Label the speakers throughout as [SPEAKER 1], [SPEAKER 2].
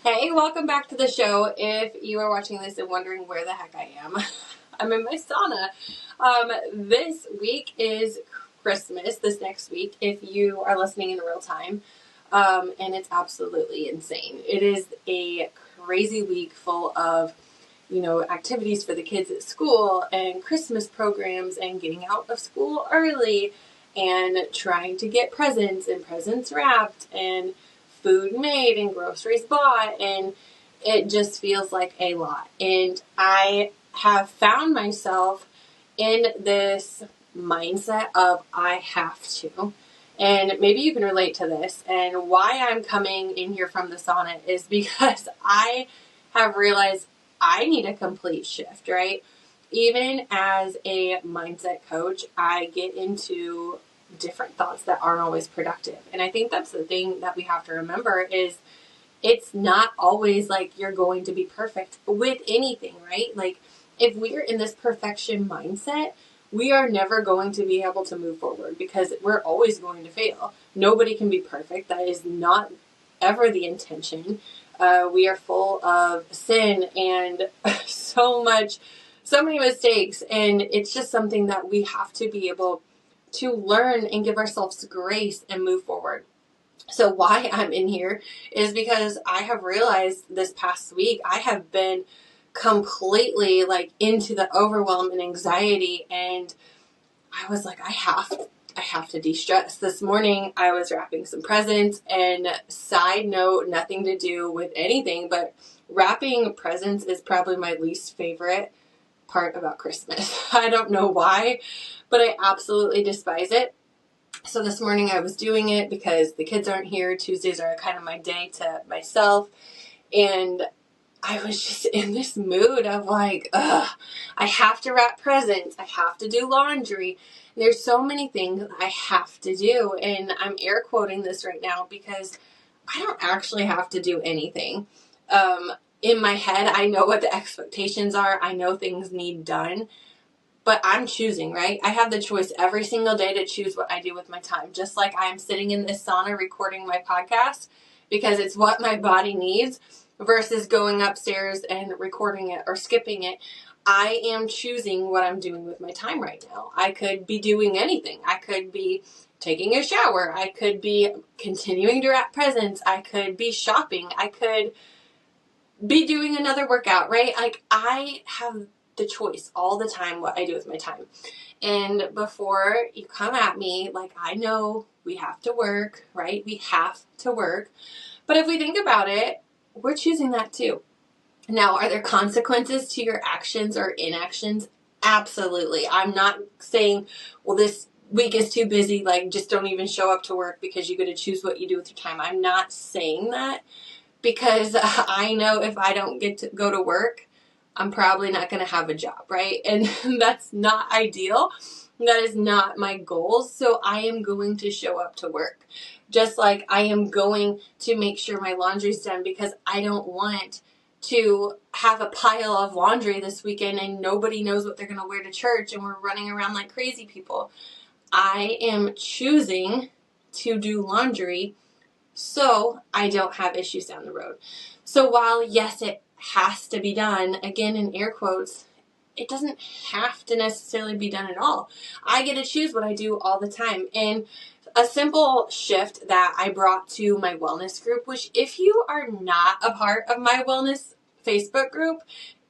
[SPEAKER 1] Hey, welcome back to the show. If you are watching this and wondering where the heck I am, I'm in my sauna. This week is Christmas, this next week, if you are listening in real time. And it's absolutely insane. It is a crazy week full of, activities for the kids at school and Christmas programs and getting out of school early and trying to get presents and presents wrapped and food made and groceries bought, and it just feels like a lot. And I have found myself in this mindset of I have to. And maybe you can relate to this. And why I'm coming in here from the sauna is because I have realized I need a complete shift, right? Even as a mindset coach, I get into different thoughts that aren't always productive. And I think that's the thing that we have to remember is it's not always like you're going to be perfect with anything, right? Like if we're in this perfection mindset, we are never going to be able to move forward because we're always going to fail. Nobody can be perfect. That is not ever the intention. We are full of sin and so many mistakes. And it's just something that we have to be able to learn and give ourselves grace and move forward. So why I'm in here is because I have realized this past week I have been completely into the overwhelm and anxiety, and I was like, I have to de-stress. This morning I was wrapping some presents, and side note, nothing to do with anything, but wrapping presents is probably my least favorite part about Christmas. I don't know why, but I absolutely despise it. So this morning I was doing it because the kids aren't here. Tuesdays are kind of my day to myself. And I was just in this mood of I have to wrap presents. I have to do laundry. There's so many things I have to do. And I'm air quoting this right now because I don't actually have to do anything. In my head, I know what the expectations are. I know things need done. But I'm choosing, right? I have the choice every single day to choose what I do with my time. Just like I am sitting in this sauna recording my podcast because it's what my body needs versus going upstairs and recording it or skipping it. I am choosing what I'm doing with my time right now. I could be doing anything. I could be taking a shower. I could be continuing to wrap presents. I could be shopping. I could be doing another workout, right? I have the choice all the time what I do with my time. And before you come at me, I know we have to work, right? We have to work. But if we think about it, we're choosing that too. Now, are there consequences to your actions or inactions? Absolutely. I'm not saying, well, this week is too busy, just don't even show up to work because you get to choose what you do with your time. I'm not saying that because I know if I don't get to go to work, I'm probably not going to have a job, right? And that's not ideal. That is not my goal. So I am going to show up to work. Just like I am going to make sure my laundry's done because I don't want to have a pile of laundry this weekend and nobody knows what they're going to wear to church and we're running around like crazy people. I am choosing to do laundry so I don't have issues down the road. So while, yes, it has to be done, again in air quotes, it doesn't have to necessarily be done at all. I get to choose what I do all the time. And a simple shift that I brought to my wellness group, which if you are not a part of my wellness Facebook group,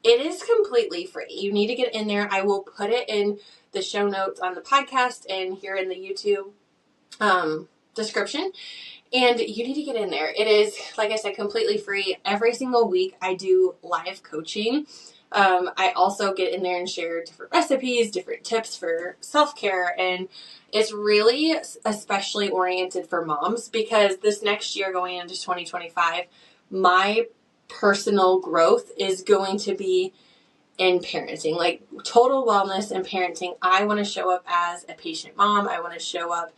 [SPEAKER 1] it is completely free. You need to get in there. I will put it in the show notes on the podcast and here in the YouTube description. And you need to get in there. It is, like I said, completely free. Every single week I do live coaching. I also get in there and share different recipes, different tips for self-care. And it's really especially oriented for moms because this next year going into 2025, my personal growth is going to be in parenting, total wellness and parenting. I want to show up as a patient mom. I want to show up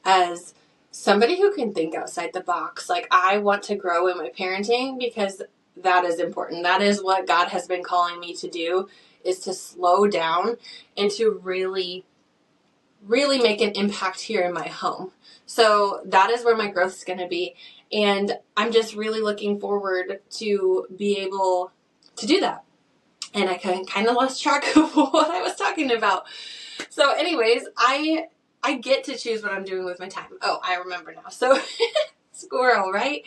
[SPEAKER 1] as somebody who can think outside the box. I want to grow in my parenting because that is important. That is what God has been calling me to do, is to slow down and to really, really make an impact here in my home. So that is where my growth is going to be. And I'm just really looking forward to be able to do that. And I kind of lost track of what I was talking about. So anyways, I get to choose what I'm doing with my time. Oh, I remember now. So squirrel, right?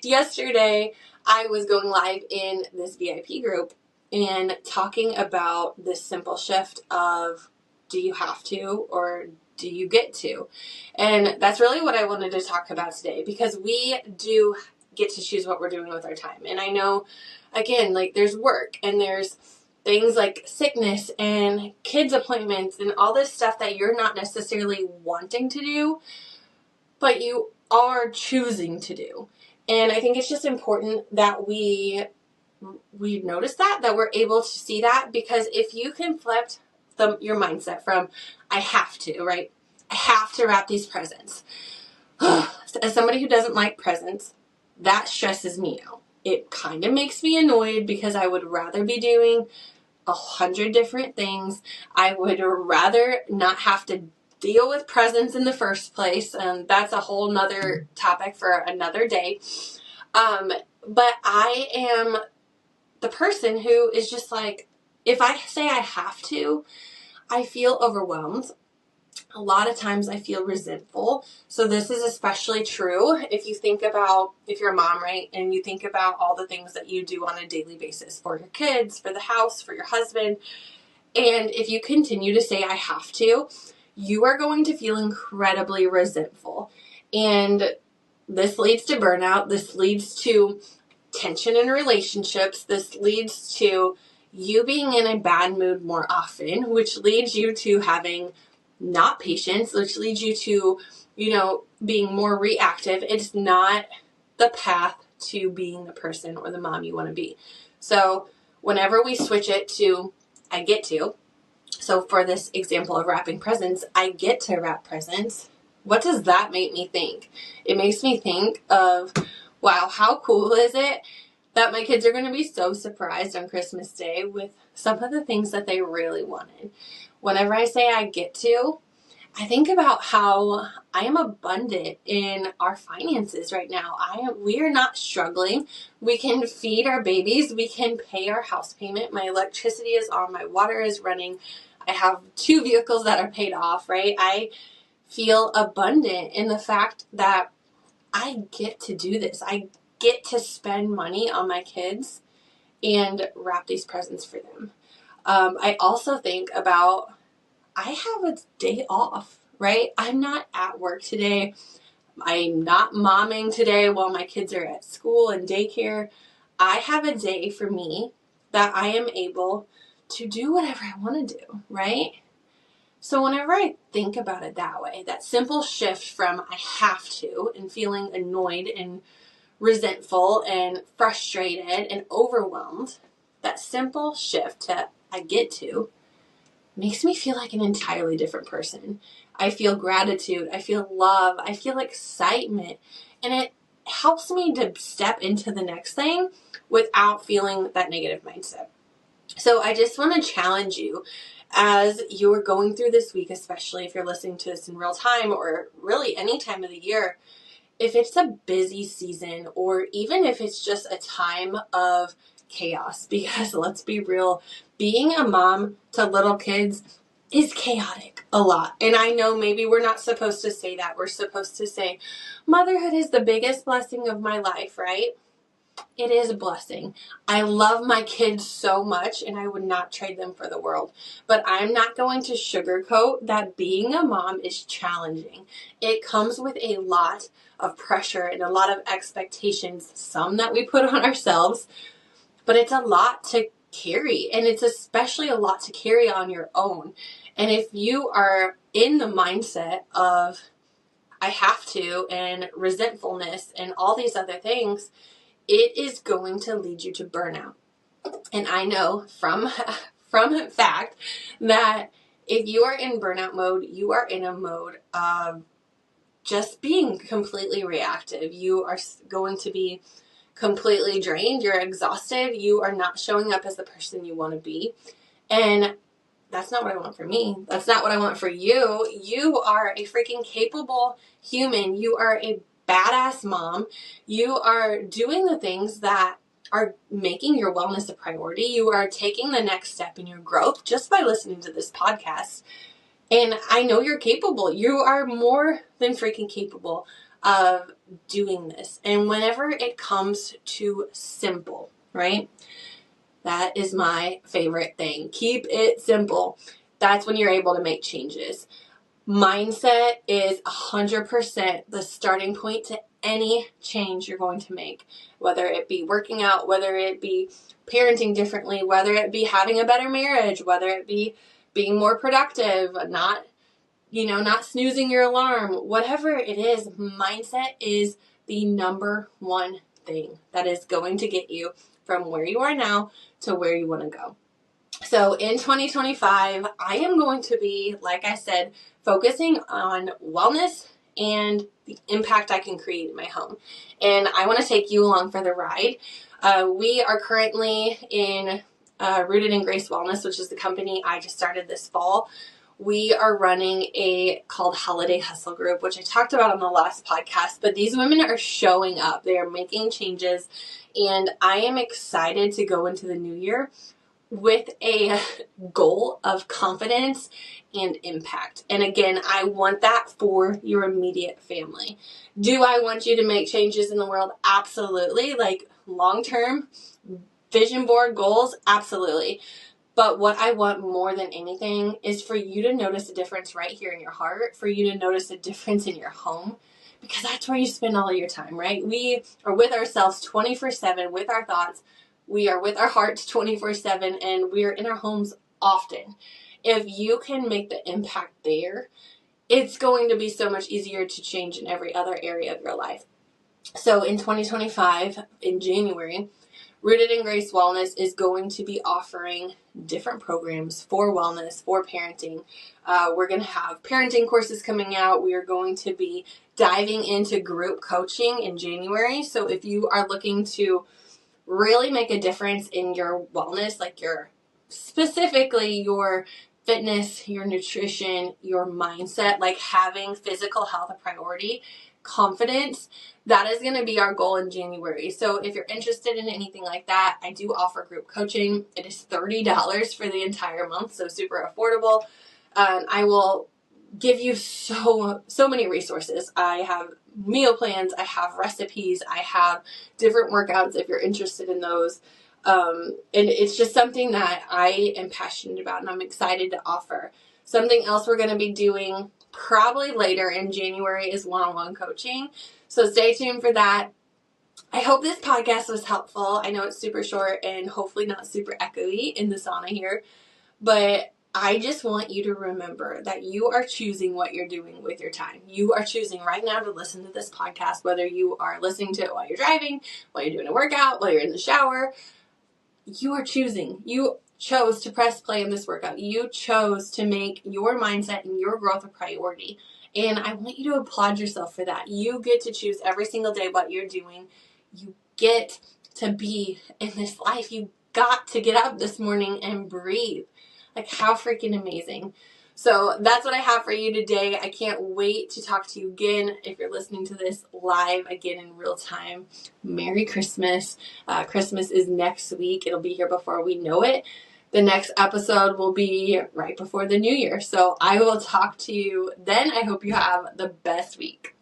[SPEAKER 1] Yesterday, I was going live in this VIP group and talking about this simple shift of, do you have to or do you get to? And that's really what I wanted to talk about today, because we do get to choose what we're doing with our time. And I know, again, like there's work and there's things like sickness and kids appointments and all this stuff that you're not necessarily wanting to do, but you are choosing to do. And I think it's just important that we notice that we're able to see that, because if you can flip your mindset from, I have to, right? I have to wrap these presents. As somebody who doesn't like presents, that stresses me out. It kind of makes me annoyed because I would rather be doing 100 different things. I would rather not have to deal with presents in the first place. That's a whole nother topic for another day. But I am the person who is just like, if I say I have to, I feel overwhelmed. A lot of times I feel resentful. So this is especially true if you think about, if you're a mom, right? And you think about all the things that you do on a daily basis for your kids, for the house, for your husband. And if you continue to say, I have to, you are going to feel incredibly resentful. And this leads to burnout. This leads to tension in relationships. This leads to you being in a bad mood more often, which leads you to having not patience, which leads you to, being more reactive. It's not the path to being the person or the mom you want to be. So whenever we switch it to, I get to, so for this example of wrapping presents, I get to wrap presents. What does that make me think? It makes me think of, wow, how cool is it that my kids are going to be so surprised on Christmas Day with some of the things that they really wanted. Whenever I say I get to, I think about how I am abundant in our finances right now. We are not struggling. We can feed our babies. We can pay our house payment. My electricity is on. My water is running. I have 2 vehicles that are paid off, right? I feel abundant in the fact that I get to do this. I get to spend money on my kids and wrap these presents for them. I also think about, I have a day off, right? I'm not at work today. I'm not momming today while my kids are at school and daycare. I have a day for me that I am able to do whatever I want to do, right? So whenever I think about it that way, that simple shift from I have to and feeling annoyed and resentful and frustrated and overwhelmed, that simple shift to I get to makes me feel like an entirely different person. I feel gratitude, I feel love, I feel excitement, and it helps me to step into the next thing without feeling that negative mindset. So I just want to challenge you as you're going through this week, especially if you're listening to this in real time or really any time of the year, if it's a busy season or even if it's just a time of chaos, because let's be real, being a mom to little kids is chaotic a lot. And I know maybe we're not supposed to say that. We're supposed to say, motherhood is the biggest blessing of my life, right? It is a blessing. I love my kids so much and I would not trade them for the world. But I'm not going to sugarcoat that being a mom is challenging. It comes with a lot of pressure and a lot of expectations, some that we put on ourselves, but it's a lot to carry, and it's especially a lot to carry on your own. And if you are in the mindset of I have to and resentfulness and all these other things, it is going to lead you to burnout. And I know from fact that if you are in burnout mode, you are in a mode of just being completely reactive. You are going to be completely drained. You're exhausted. You are not showing up as the person you want to be. And that's not what I want for me. That's not what I want for you. You are a freaking capable human. You are a badass mom. You are doing the things that are making your wellness a priority. You are taking the next step in your growth just by listening to this podcast. And I know you're capable. You are more than freaking capable of doing this. And whenever it comes to simple, right? That is my favorite thing. Keep it simple. That's when you're able to make changes. Mindset is 100% the starting point to any change you're going to make, whether it be working out, whether it be parenting differently, whether it be having a better marriage, whether it be being more productive, not snoozing your alarm, whatever it is. Mindset is the number one thing that is going to get you from where you are now to where you want to go. So in 2025, I am going to be, like I said, focusing on wellness and the impact I can create in my home. And I want to take you along for the ride. We are currently in Rooted in Grace Wellness, which is the company I just started this fall. We are running called Holiday Hustle Group, which I talked about on the last podcast, but these women are showing up. They are making changes, and I am excited to go into the new year with a goal of confidence and impact. And again, I want that for your immediate family. Do I want you to make changes in the world? Absolutely. Like long-term vision board goals? Absolutely. But what I want more than anything is for you to notice a difference right here in your heart, for you to notice a difference in your home, because that's where you spend all of your time, right? We are with ourselves 24/7 with our thoughts. We are with our hearts 24/7, and we are in our homes often. If you can make the impact there, it's going to be so much easier to change in every other area of your life. So in 2025, in January, Rooted in Grace Wellness is going to be offering different programs for wellness, for parenting. We're going to have parenting courses coming out. We are going to be diving into group coaching in January. So if you are looking to really make a difference in your wellness, like specifically your fitness, your nutrition, your mindset, like having physical health a priority, confidence, that is going to be our goal in January. So if you're interested in anything like that, I do offer group coaching. It is $30 for the entire month, so super affordable. I will give you so many resources. I have meal plans, I have recipes, I have different workouts if you're interested in those. And it's just something that I am passionate about and I'm excited to offer. Something else we're going to be doing probably later in January is one-on-one coaching. So stay tuned for that. I hope this podcast was helpful. I know it's super short and hopefully not super echoey in the sauna here, but I just want you to remember that you are choosing what you're doing with your time. You are choosing right now to listen to this podcast, whether you are listening to it while you're driving, while you're doing a workout, while you're in the shower. You are choosing. You chose to press play in this workout. You chose to make your mindset and your growth a priority. And I want you to applaud yourself for that. You get to choose every single day what you're doing. You get to be in this life. You got to get up this morning and breathe. Like, how freaking amazing. So that's what I have for you today. I can't wait to talk to you again. If you're listening to this live again in real time, Merry Christmas. Christmas is next week. It'll be here before we know it. The next episode will be right before the new year. So I will talk to you then. I hope you have the best week.